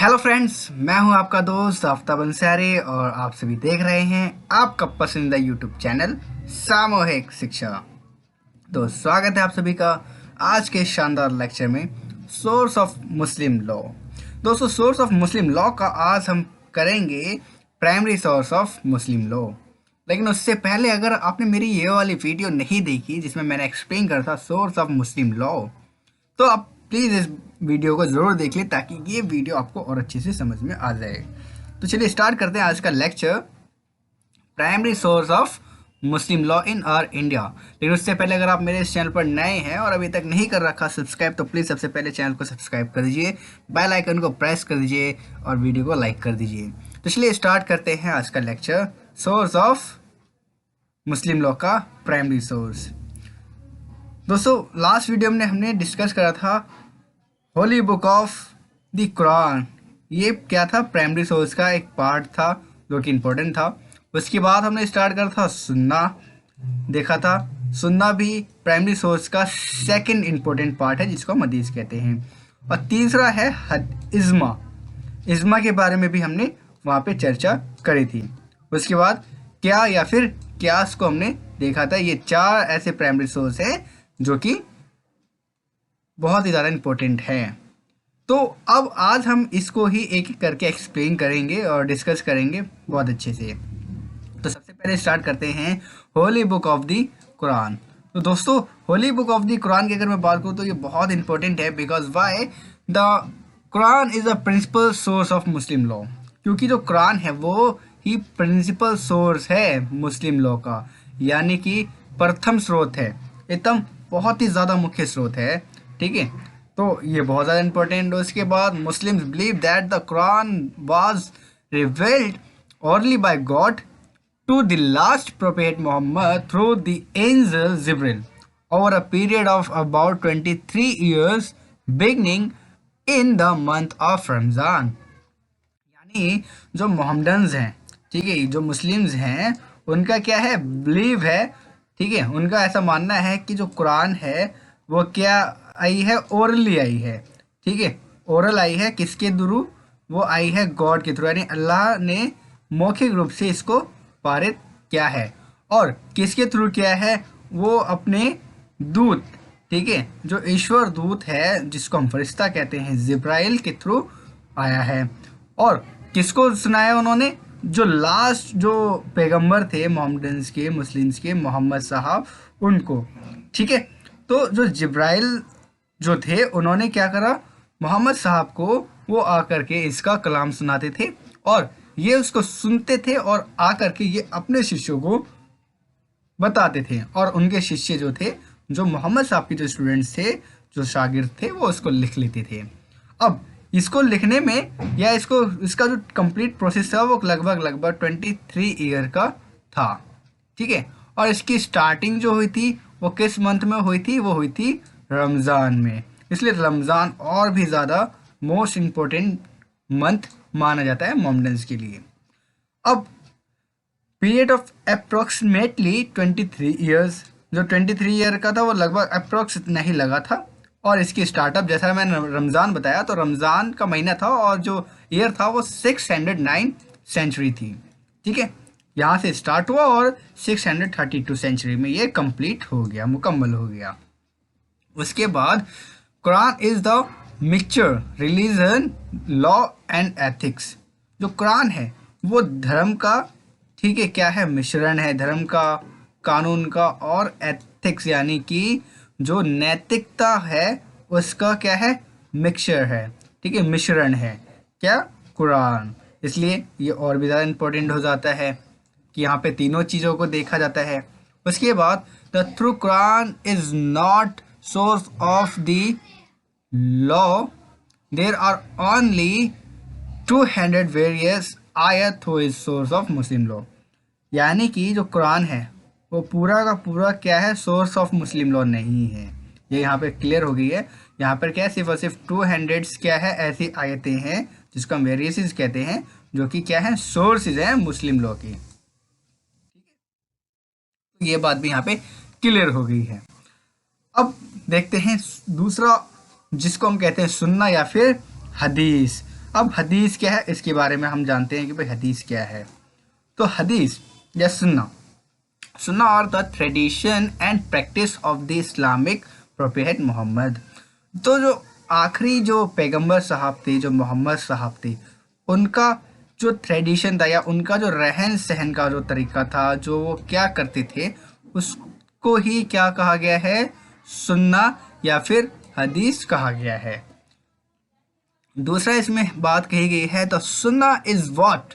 Hello friends, मैं हूं आपका दोस्त आफ्ताब अंसारी और आप सभी देख रहे हैं आपका पसंदीदा यूट्यूब चैनल सामूहिक शिक्षा। तो स्वागत है आप सभी का आज के शानदार लेक्चर में सोर्स ऑफ मुस्लिम लॉ। दोस्तों, सोर्स ऑफ मुस्लिम लॉ का आज हम करेंगे primary source of Muslim law. लेकिन उससे पहले अगर आपने मेरी ये वाली वीडियो नहीं देखी जिसमें मैंने एक्सप्लेन करा था सोर्स ऑफ मुस्लिम लॉ, तो आप प्लीज़ इस वीडियो को ज़रूर देख लें ताकि ये वीडियो आपको और अच्छे से समझ में आ जाए। तो चलिए स्टार्ट करते हैं आज का lecture, primary source of Muslim law in R India. लेकिन उससे पहले अगर आप मेरे इस चैनल पर नए हैं और अभी तक नहीं कर रखा सब्सक्राइब, तो प्लीज़ सबसे पहले चैनल को सब्सक्राइब कर दीजिए, बेल आइकन को प्रेस कर दीजिए और वीडियो को लाइक कर दीजिए। तो चलिए स्टार्ट करते हैं आज का lecture, source of Muslim law का प्राइमरी सोर्स। दोस्तों, लास्ट वीडियो में हमने डिस्कस करा था Holi book of the Quran. ये क्या था? प्राइमरी सोर्स का एक पार्ट था जो कि इम्पोर्टेंट था। उसके बाद हमने स्टार्ट करा था सुन्ना, देखा था सुन्ना भी प्राइमरी सोर्स का सेकंड इम्पोर्टेंट पार्ट है जिसको हम हदीस कहते हैं। और तीसरा है इज्मा। इज्मा के बारे में भी हमने वहाँ पे चर्चा करी थी। उसके बाद क्या या फिर क्यास को हमने देखा था। ये चार ऐसे प्राइमरी सोर्स हैं जो कि बहुत ही ज़्यादा इम्पोर्टेंट है। तो अब आज हम इसको ही एक एक करके एक्सप्लेन करेंगे और डिस्कस करेंगे बहुत अच्छे से। तो सबसे पहले स्टार्ट करते हैं Holi book of the Quran. तो दोस्तों, Holi book of the Quran की अगर मैं बात करूँ तो ये बहुत इंपॉर्टेंट है। Because why the Quran is a principal source of Muslim law. क्योंकि जो कुरान है वो ही प्रिंसिपल सोर्स है मुस्लिम लॉ का, यानी कि प्रथम स्रोत है, एकदम बहुत ही ज़्यादा मुख्य स्रोत है। ठीक है, तो ये बहुत ज़्यादा इंपॉर्टेंट है। उसके बाद Muslims believe that the Quran was revealed only by God to the last prophet Muhammad through the angel Jibril over a period of about 23 years beginning in the month of Ramzan. यानी जो Mohammedans हैं, ठीक है, जो Muslims हैं, उनका क्या है, बिलीव है, ठीक है, उनका ऐसा मानना है कि जो कुरान है वो क्या आई है, ओरली आई है। ठीक है, ओरल आई है, किसके थ्रू? वो आई है गॉड के थ्रू, यानी अल्लाह ने मौखिक रूप से इसको पारित किया है। और किसके थ्रू किया है? वो अपने दूत, ठीक है, जो ईश्वर दूत है जिसको हम फरिश्ता कहते हैं, जिब्राइल के थ्रू आया है। और किसको सुनाया उन्होंने? जो लास्ट जो पैगंबर थे मोहम्मदन्स के, मुस्लिम्स के, मोहम्मद साहब, उनको। ठीक है, तो जो जिब्राइल जो थे उन्होंने क्या करा, मोहम्मद साहब को वो आकर के इसका कलाम सुनाते थे और ये उसको सुनते थे और आकर के ये अपने शिष्यों को बताते थे। और उनके शिष्य जो थे, जो मोहम्मद साहब के जो स्टूडेंट्स थे, जो शागिर्द थे, वो उसको लिख लेते थे। अब इसको लिखने में या इसका जो कंप्लीट प्रोसेस था वो लगभग 23 ईयर का था। ठीक है, और इसकी स्टार्टिंग जो हुई थी वो किस मंथ में हुई थी? वो हुई थी रमज़ान में। इसलिए रमज़ान और भी ज़्यादा मोस्ट इम्पोर्टेंट मंथ माना जाता है मोहम्मडन्स के लिए। अब पीरियड ऑफ अप्रोक्सीमेटली 23 ईयर्स, जो 23 ईयर का था वो लगभग अप्रोक्स इतना ही लगा था। और इसकी स्टार्टअप, जैसा मैंने रमज़ान बताया, तो रमज़ान का महीना था और जो ईयर था वो 609 सेंचुरी थी। ठीक है, यहाँ से स्टार्ट हुआ और 632 सेंचुरी में ये कंप्लीट हो गया, मुकम्मल हो गया। उसके बाद Quran is the mixture religion law and ethics. जो कुरान है वो धर्म का, ठीक है, क्या है, मिश्रण है, धर्म का, कानून का और एथिक्स यानी कि जो नैतिकता है उसका क्या है, मिक्सचर है। ठीक है, मिश्रण है क्या, कुरान। इसलिए ये और भी ज़्यादा इम्पोर्टेंट हो जाता है कि यहाँ पे तीनों चीज़ों को देखा जाता है। उसके बाद the through Quran is not source of the law, there are only 200 various ayat who is source of Muslim law। यानी कि जो कुरान है वो पूरा का पूरा क्या है, सोर्स ऑफ मुस्लिम लॉ नहीं है। ये यहाँ पे क्लियर हो गई है। यहाँ पर क्या है, सिर्फ और सिर्फ 200 क्या है, ऐसी आयतें हैं जिसको हम वेरिएशंस कहते हैं, जो कि क्या है, सोर्सेज हैं मुस्लिम लॉ की। ठीक है, तो ये बात भी यहाँ पे क्लियर हो गई है। अब देखते हैं दूसरा, जिसको हम कहते हैं सुन्ना या फिर हदीस। अब हदीस क्या है इसके बारे में हम जानते हैं कि भाई हदीस क्या है। तो हदीस या सुन्ना, सुन्ना और the tradition and practice of the Islamic prophet Muhammad. तो जो आखिरी जो पैगंबर साहब थे, जो मोहम्मद साहब थे, उनका जो ट्रेडिशन था या उनका जो रहन सहन का जो तरीका था, जो वो क्या करते थे, उसको ही क्या कहा गया है, सुन्ना या फिर हदीस कहा गया है। दूसरा इसमें बात कही गई है, द सुन्ना is what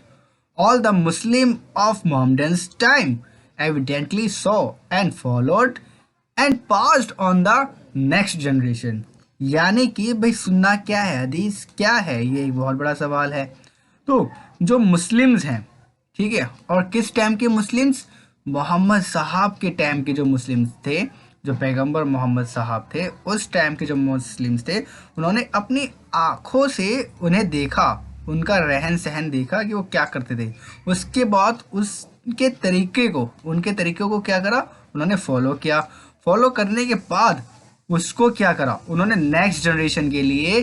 all the Muslim of Muhammad's time evidently saw and followed and passed on the next generation। यानी कि भाई सुन्ना क्या है, हदीस क्या है, ये एक बहुत बड़ा सवाल है। तो जो मुस्लिम्स हैं, ठीक है, और किस टाइम के मुस्लिम्स, मोहम्मद साहब के टाइम के जो मुस्लिम्स थे, जो पैगंबर मोहम्मद साहब थे, उस टाइम के जो मुस्लिम्स थे, उन्होंने अपनी आँखों से उन्हें देखा, उनका रहन सहन देखा कि वो क्या करते थे। उसके बाद उनके तरीके को क्या करा, उन्होंने फॉलो किया। फॉलो करने के बाद उसको क्या करा, उन्होंने नेक्स्ट जनरेशन के लिए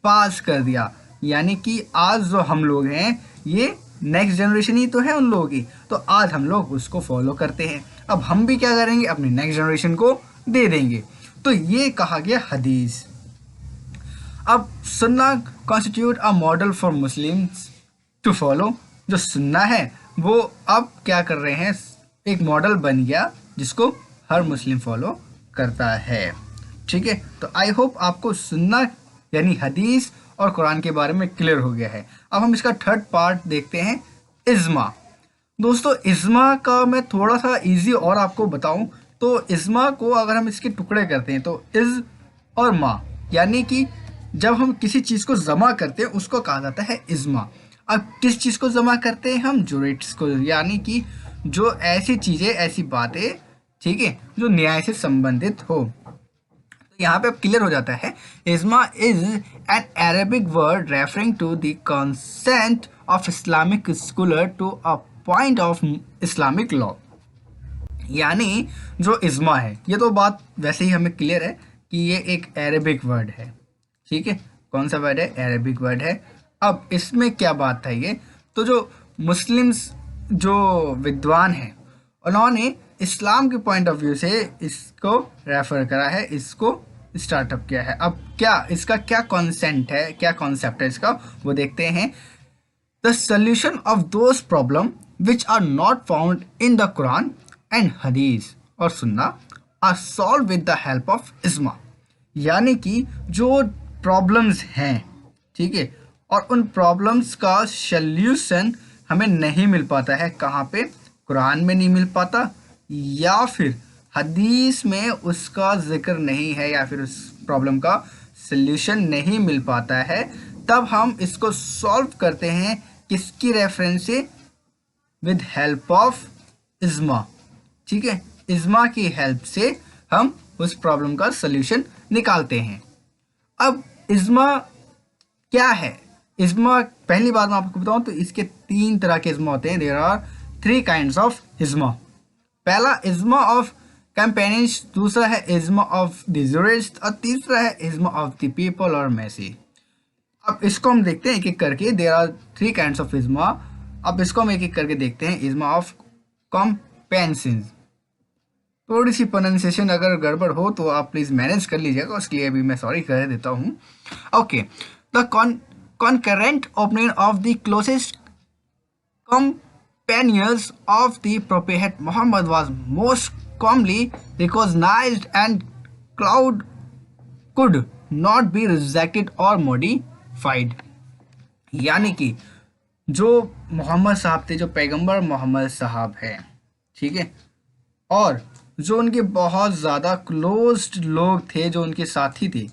पास कर दिया। यानी कि आज जो हम लोग हैं, ये नेक्स्ट जनरेशन ही तो है उन लोगों की, तो आज हम लोग उसको फॉलो करते हैं। अब हम भी क्या करेंगे, अपनी नेक्स्ट जनरेशन को दे देंगे। तो ये कहा गया हदीस। अब Sunnah constitute a model for Muslims to follow. जो सुन्ना है वो अब क्या कर रहे हैं, एक मॉडल बन गया जिसको हर मुस्लिम फॉलो करता है। ठीक है, तो आई होप आपको सुन्ना यानी हदीस और कुरान के बारे में क्लियर हो गया है। अब हम इसका थर्ड पार्ट देखते हैं, इज्मा। दोस्तों इज्मा का मैं थोड़ा सा इजी और आपको बताऊं तो इज्मा को अगर हम इसके टुकड़े करते हैं तो इज और मा, यानी कि जब हम किसी चीज़ को जमा करते हैं उसको कहा जाता है इज्मा। अब किस चीज़ को जमा करते हैं हम, जुरिट्स को, यानी कि जो ऐसी चीज़ें, ऐसी बातें, ठीक है, जो न्याय से संबंधित हो। तो यहाँ पे अब क्लियर हो जाता है, ijma is an Arabic word referring to the consent of Islamic scholar to a point of Islamic law. यानी जो इज्मा है, ये तो बात वैसे ही हमें क्लियर है कि ये एक अरेबिक वर्ड है। ठीक है, कौन सा वर्ड है, अरेबिक वर्ड है। अब इसमें क्या बात है, ये तो जो मुस्लिम्स जो विद्वान हैं उन्होंने इस्लाम के पॉइंट ऑफ व्यू से इसको रेफर करा है, इसको स्टार्टअप किया है। अब क्या इसका क्या कॉन्सेंट है, क्या कॉन्सेप्ट है इसका, वो देखते हैं। The solution of those problem which are not found in the Quran and hadith और sunnah are solve with the help of ijma. यानी कि जो प्रॉब्लम्स हैं, ठीक है, और उन प्रॉब्लम्स का सल्यूशन हमें नहीं मिल पाता है, कहाँ पे, कुरान में नहीं मिल पाता, या फिर हदीस में उसका जिक्र नहीं है, या फिर उस प्रॉब्लम का सल्यूशन नहीं मिल पाता है, तब हम इसको सॉल्व करते हैं किसकी रेफरेंस से, विद हेल्प ऑफ इज्मा। ठीक है, इज्मा की हेल्प से हम उस प्रॉब्लम का सल्यूशन निकालते हैं। अब इज्मा क्या है, इज्मा पहली बात मैं आपको बताऊं तो इसके 3 तरह के इज्मा होते हैं। There are 3 kinds of ijma. पहला इज्मा ऑफ कंपेनियंस, दूसरा है इज्मा ऑफ द जूरिस्ट और तीसरा है इज्मा ऑफ द पीपल और मैसी। अब इसको हम देखते हैं एक एक करके। There are 3 kinds of ijma. अब इसको हम एक एक करके देखते हैं। इज्मा ऑफ कंपेनियंस, थोड़ी सी प्रोनाउंसिएशन अगर गड़बड़ हो तो आप प्लीज़ मैनेज कर लीजिएगा, उसके लिए अभी मैं सॉरी कह देता हूँ। Okay, the concurrent opinion of the closest companions of the Prophet Muhammad was most commonly recognized and cloud could not be rejected or modified। यानी कि जो मोहम्मद साहब थे, जो पैगंबर मोहम्मद साहब हैं, ठीक है, और जो उनके बहुत ज़्यादा क्लोज्ड लोग थे, जो उनके साथी थे,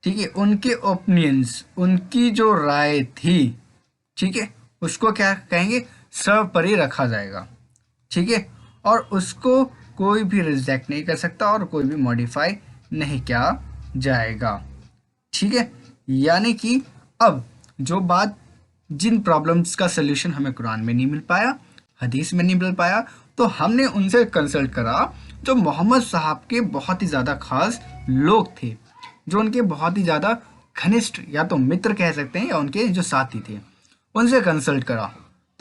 ठीक है, उनके ओपिनियंस, उनकी जो राय थी, ठीक है, उसको क्या कहेंगे, सर्वोपरि रखा जाएगा। ठीक है, और उसको कोई भी रिजेक्ट नहीं कर सकता और कोई भी मॉडिफाई नहीं किया जाएगा। ठीक है, यानी कि अब जो बात, जिन प्रॉब्लम्स का सल्यूशन हमें कुरान में नहीं मिल पाया, हदीस में नहीं मिल पाया, तो हमने उनसे कंसल्ट करा जो मोहम्मद साहब के बहुत ही ज़्यादा खास लोग थे, जो उनके बहुत ही ज़्यादा घनिष्ठ या तो मित्र कह सकते हैं या उनके जो साथी थे उनसे कंसल्ट करा,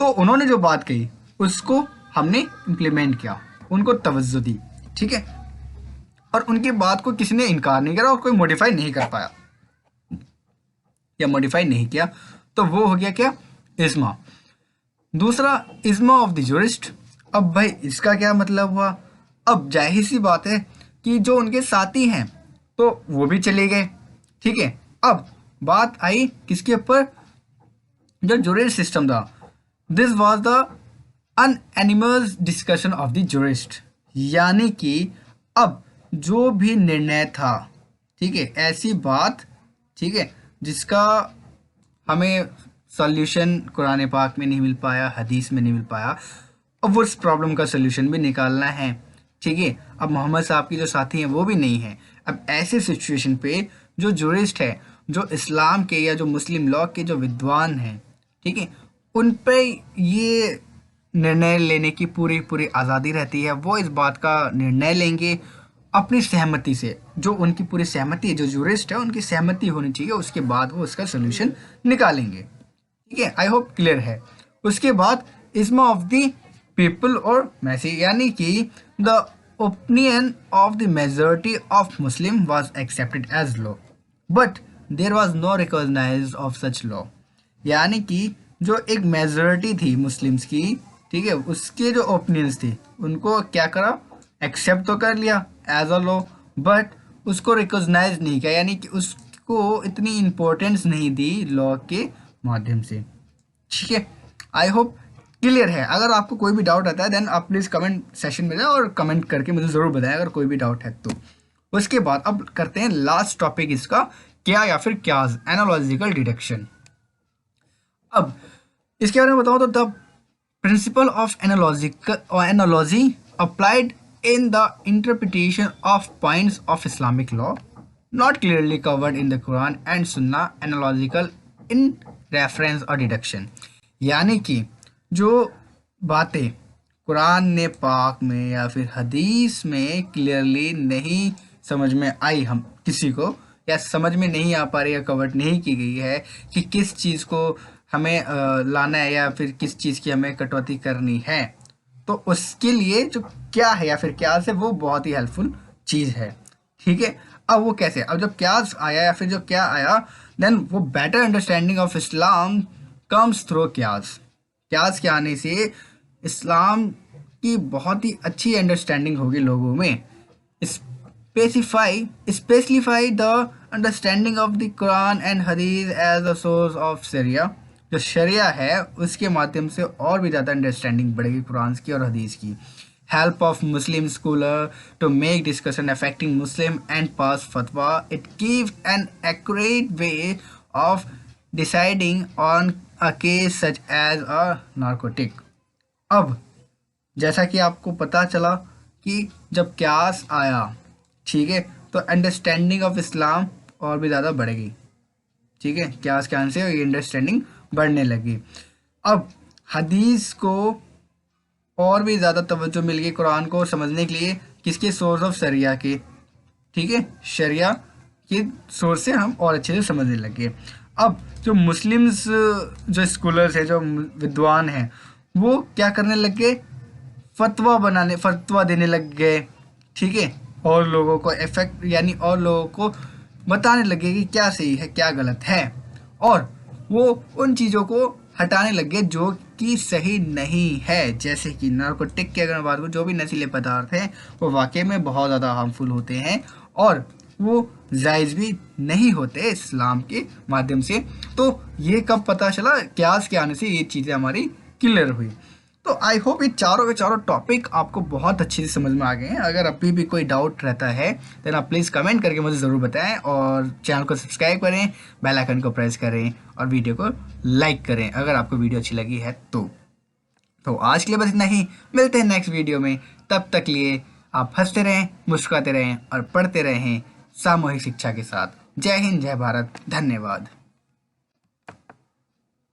तो उन्होंने जो बात कही उसको हमने इम्प्लीमेंट किया, उनको तवज्जो दी, ठीक है, और उनकी बात को किसी ने इनकार नहीं करा और कोई मॉडिफाई नहीं कर पाया या मॉडिफाई नहीं किया, तो वो हो गया क्या, इज्मा। दूसरा, इज्मा ऑफ द जूरिस्ट। अब भाई इसका क्या मतलब हुआ, अब जाहिर सी बात है कि जो उनके साथी हैं तो वो भी चले गए, ठीक है। अब बात आई किसके ऊपर, जो जूरिस्ट सिस्टम था, this was the unanimous discussion of the jurist, यानी कि अब जो भी निर्णय था, ठीक है, ऐसी बात, ठीक है, जिसका हमें सॉल्यूशन कुरान पाक में नहीं मिल पाया, हदीस में नहीं मिल पाया, अब उस प्रॉब्लम का सॉल्यूशन भी निकालना है, ठीक है। अब मोहम्मद साहब की जो साथी हैं वो भी नहीं है। अब ऐसे सिचुएशन पे जो जूरिस्ट है, जो इस्लाम के या जो मुस्लिम लॉ के जो विद्वान हैं, ठीक है, उन पे ये निर्णय लेने की पूरी पूरी आज़ादी रहती है। वो इस बात का निर्णय लेंगे अपनी सहमति से, जो उनकी पूरी सहमति है, जो जूरिस्ट है उनकी सहमति होनी चाहिए, उसके बाद वो उसका सोल्यूशन निकालेंगे, ठीक है। आई होप क्लियर है। उसके बाद इज्मा ऑफ द पीपल और मैसी, यानी कि the opinion of the majority of Muslim was accepted as law but there was no recognise of such law, यानी कि जो एक मेजॉरिटी थी मुस्लिम्स की, ठीक है, उसके जो ओपिनियंस थे उनको क्या करा, एक्सेप्ट तो कर लिया एज अ लॉ, बट उसको रिकॉग्नाइज नहीं किया, यानी कि उसको इतनी इम्पोर्टेंस नहीं दी लॉ के माध्यम से, ठीक है। आई होप क्लियर है। अगर आपको कोई भी डाउट आता है देन आप प्लीज़ कमेंट सेशन में जाए और कमेंट करके मुझे ज़रूर बताएं अगर कोई भी डाउट है तो। उसके बाद अब करते हैं लास्ट टॉपिक इसका, क्या या फिर क्याज, एनालॉजिकल डिडक्शन। अब इसके बारे में बताऊँ तो the principle of analogy applied in the interpretation of points of Islamic law not clearly covered in the Quran and Sunnah analogical in reference or deduction, यानी कि जो बातें कुरान ने पाक में या फिर हदीस में क्लियरली नहीं समझ में आई हम किसी को, या समझ में नहीं आ पा रही है, कवर नहीं की गई है कि किस चीज़ को हमें लाना है या फिर किस चीज़ की हमें कटौती करनी है, तो उसके लिए जो क्या है या फिर क्यास है वो बहुत ही हेल्पफुल चीज़ है, ठीक है। अब वो कैसे, अब जब क्यास आया या फिर जो क्या आया, देन वो better understanding of Islam comes through क्यास। क्यास के आने से इस्लाम की बहुत ही अच्छी अंडरस्टैंडिंग होगी लोगों में। Specify the understanding of the Quran and हदीस एज अ सोर्स ऑफ शरिया, जो शरिया है उसके माध्यम से और भी ज़्यादा अंडरस्टैंडिंग बढ़ेगी कुरान की और हदीस की। Help of Muslim scholar to make discussion affecting Muslim and pass fatwa, it give an accurate way of deciding on a case such as a narcotic. अब जैसा कि आपको पता चला कि जब क्यास आया, ठीक है, तो अंडरस्टैंडिंग ऑफ इस्लाम और भी ज़्यादा बढ़ेगी, ठीक है, क्यास के आने से ये अंडरस्टैंडिंग बढ़ने लगी। अब हदीस को और भी ज़्यादा तवज्जो मिल गई कुरान को समझने के लिए, किसके सोर्स ऑफ शरिया के, ठीक है, शरिया के सोर्स से हम और अच्छे से समझने लगे। अब जो मुस्लिम्स जो स्कॉलर्स हैं, जो विद्वान हैं, वो क्या करने लग गए, फतवा देने लग गए, ठीक है, और लोगों को इफेक्ट यानी और लोगों को बताने लगे कि क्या सही है क्या गलत है, और वो उन चीज़ों को हटाने लगे जो कि सही नहीं है। जैसे कि नार्कोटिक की अगर बात करूँ, जो भी नशीले पदार्थ हैं वो वाकई में बहुत ज़्यादा हार्मफुल होते हैं और वो जायज़ भी नहीं होते इस्लाम के माध्यम से। तो ये कब पता चला, क्यास के आने से ये चीज़ें हमारी क्लियर हुई। तो आई होप ये चारों के चारों टॉपिक आपको बहुत अच्छे से समझ में आ गए हैं। अगर अभी भी कोई डाउट रहता है देन आप प्लीज़ कमेंट करके मुझे ज़रूर बताएं और चैनल को सब्सक्राइब करें, बेल आइकन को प्रेस करें और वीडियो को लाइक करें अगर आपको वीडियो अच्छी लगी है तो आज के लिए बस इतना ही। मिलते हैं नेक्स्ट वीडियो में, तब तक लिए आप हंसते रहें, मुस्कुराते रहें और पढ़ते रहें सामूहिक शिक्षा के साथ। जय हिंद, जय भारत, धन्यवाद।